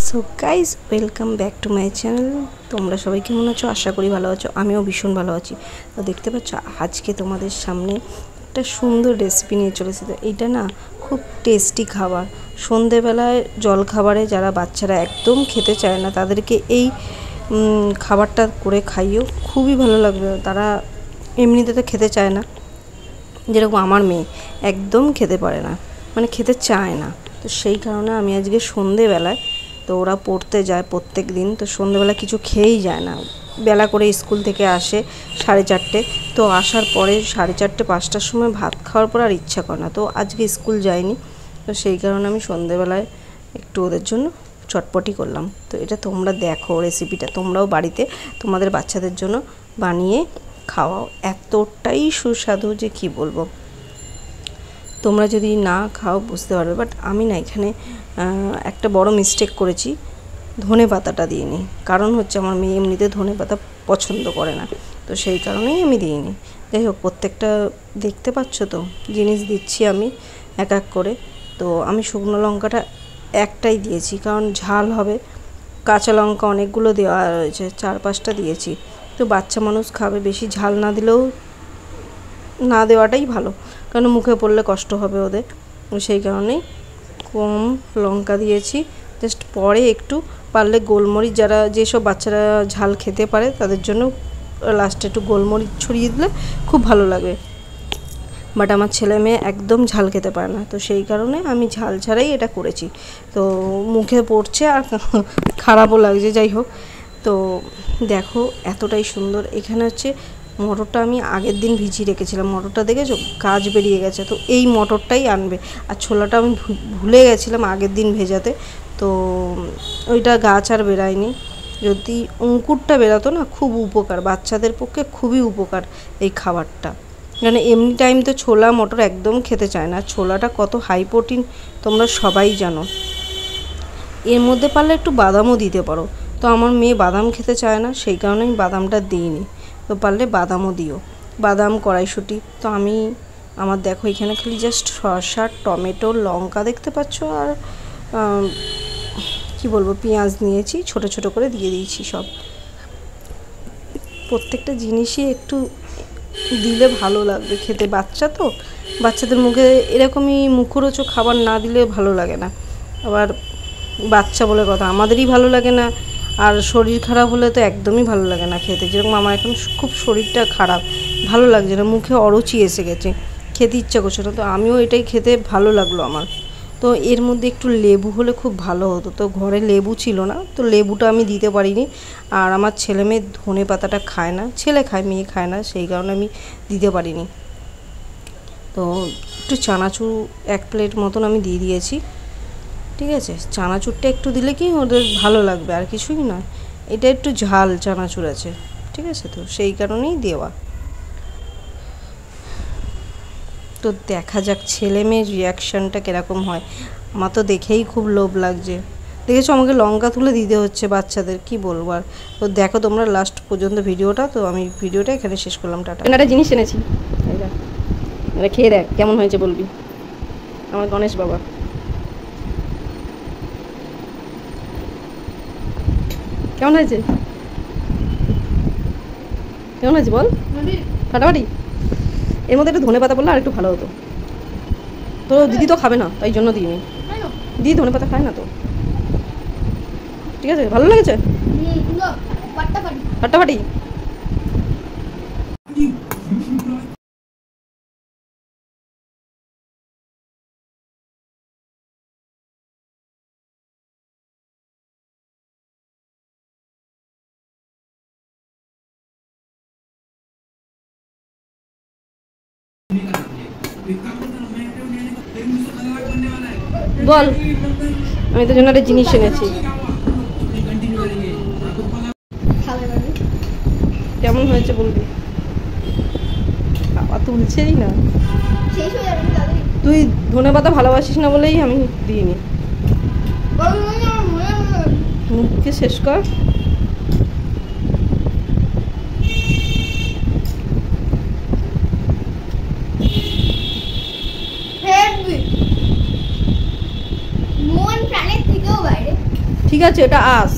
So guys welcome back to my channel. তোমরা সবাই কেমন আছো? আশা করি ভালো আছো। আমিও ভীষণ ভালো আছি। তো দেখতে পাচ্ছ আজকে তোমাদের সামনে একটা সুন্দর রেসিপি নিয়ে চলেছি। তো এইটা না খুব টেস্টি খাবার। সন্ধেবেলায় জল খাবারে যারা বাচ্চারা একদম খেতে চায় না তাদেরকে এই খাবারটা করে খাইও, খুবই ভালো লাগবে। তারা এমনিতে তো খেতে চায় না, যেরকম আমার মেয়ে একদম খেতে পারে না, মানে খেতে চায় না। তো সেই কারণে আমি আজকে সন্ধেবেলায়, তো ওরা পড়তে যায় প্রত্যেক দিন, তো সন্ধেবেলা কিছু খেয়েই যায় না। বেলা করে স্কুল থেকে আসে 4:30, তো আসার পরে 4:30 5টার সময় ভাত খাওয়ার পর আর ইচ্ছা করে না। তো আজকে স্কুল যায়নি, তো সেই কারণে আমি সন্ধেবেলায় একটু ওদের জন্য চটপটি করলাম। তো এটা তোমরা দেখো রেসিপিটা, তোমরাও বাড়িতে তোমাদের বাচ্চাদের জন্য বানিয়ে খাওয়াও। এতটাই সুস্বাদু যে কি বলবো, তোমরা যদি না খাও বুঝতে পারবে। বাট আমি না এখানে একটা বড় মিস্টেক করেছি, ধনে পাতাটা দিইনি। কারণ হচ্ছে আমার মেয়ে এমনিতে ধনে পাতা পছন্দ করে না, তো সেই কারণেই আমি দিইনি। যাই হোক, প্রত্যেকটা দেখতে পাচ্ছ তো জিনিস দিচ্ছি আমি এক এক করে। তো আমি শুকনো লঙ্কাটা একটাই দিয়েছি, কারণ ঝাল হবে। কাঁচা লঙ্কা অনেকগুলো দেওয়া রয়েছে, 4-5টা দিয়েছি। তো বাচ্চা মানুষ খাবে, বেশি ঝাল না দিলেও না দেওয়াটাই ভালো, কারণ মুখে পড়লে কষ্ট হবে ওদের। সেই কারণেই কম লঙ্কা দিয়েছি। জাস্ট পরে একটু পারলে গোলমরিচ, যারা যেসব বাচ্চারা ঝাল খেতে পারে তাদের জন্য লাস্টে একটু গোলমরিচ ছড়িয়ে দিলে খুব ভালো লাগে। বাট আমার ছেলে মেয়ে একদম ঝাল খেতে পারে না, তো সেই কারণে আমি ঝাল ছাড়াই এটা করেছি। তো মুখে পড়ছে আর খারাপও লাগছে। যাই হোক, তো দেখো এতটাই সুন্দর। এখানে হচ্ছে মটরটা আমি আগের দিন ভিজিয়ে রেখেছিলাম। মটরটা দেখেছো গাছ বেরিয়ে গেছে, তো এই মটরটাই আনবে। আর ছোলাটা আমি ভুলে গেছিলাম আগের দিন ভেজাতে, তো ওইটা গাছ আর বেরায়নি। যদি অঙ্কুরটা বেরাতো না, খুব উপকার, বাচ্চাদের পক্ষে খুবই উপকার এই খাবারটা। মানে এমনি টাইম তো ছোলা মটর একদম খেতে চায় না। ছোলাটা কত হাই প্রোটিন তোমরা সবাই জানো। এর মধ্যে পারলে একটু বাদামও দিতে পারো, তো আমার মেয়ে বাদাম খেতে চায় না, সেই কারণে আমি বাদামটা দিইনি। তো পারলে বাদামও দিও, বাদাম কড়াইশুঁটি। তো আমি আমার দেখো এখানে খালি জাস্ট শসা, টমেটো, লঙ্কা দেখতে পাচ্ছ, আর কি বলবো পেঁয়াজ নিয়েছি, ছোট ছোট করে দিয়ে দিয়েছি সব। প্রত্যেকটা জিনিসই একটু দিলে ভালো লাগবে খেতে। বাচ্চা তো, বাচ্চাদের মুখে এরকমই মুখরোচক খাবার না দিলে ভালো লাগে না। আবার বাচ্চা বলে কথা, আমাদেরই ভালো লাগে না, আর শরীর খারাপ হলে তো একদমই ভালো লাগে না খেতে। যেরকম আমার এখন খুব শরীরটা খারাপ, ভালো লাগছে না, মুখে অরুচি এসে গেছে, খেতে ইচ্ছা করছে না। তো আমিও এটাই খেতে ভালো লাগলো আমার। তো এর মধ্যে একটু লেবু হলে খুব ভালো হতো, তো ঘরে লেবু ছিল না, তো লেবুটা আমি দিতে পারিনি। আর আমার ছেলে মেয়ে ধনে পাতাটা খায় না, ছেলে খায় মেয়ে খায় না, সেই কারণে আমি দিতে পারিনি। তো একটু চানাচুর 1 প্লেট মতন আমি দিয়ে দিয়েছি। ঠিক আছে, চানাচুরটা একটু দিলে কি ওদের ভালো লাগবে, আর কিছুই নয়। এটা একটু ঝাল চানাচুর আছে, ঠিক আছে, তো সেই কারণেই দেওয়া। তো দেখা যাক ছেলে মেয়ের রিয়াকশানটা কীরকম হয়। আমার তো দেখেই খুব লোভ লাগছে। দেখেছো আমাকে লঙ্কা তুলে দিতে হচ্ছে বাচ্চাদের, কি বলবো আর। তো দেখো তোমরা লাস্ট পর্যন্ত ভিডিওটা। তো আমি ভিডিওটা এখানে শেষ করলাম, টাটা। একটা জিনিস এনেছি, এটা খেয়ে দেখ কেমন হয়েছে বলবি। আমার গণেশ বাবা কেমন হয়েছে, কেমন হয়েছে বল। ফাটাফাটি। এর মধ্যে একটু ধনে পাতা বললে আর একটু ভালো হতো। তো দিদি তো খাবে না, তাই জন্য দিইনি। দিদি ধনে পাতা খায় না তো। ঠিক আছে, ভালো লেগেছে ফাটাফাটি। বল, আমি তো জন্য একটা জিনিস এনেছি। কেমন হয়েছে বলবি। খাওয়া তুলছেই না। তুই ধনে পাতা ভালোবাসিস না বলেই আমি দিইনি। মুখকে শেষ কর। মন প্রাণের থেকেও বাইরে। ঠিক আছে, এটা আঁশ।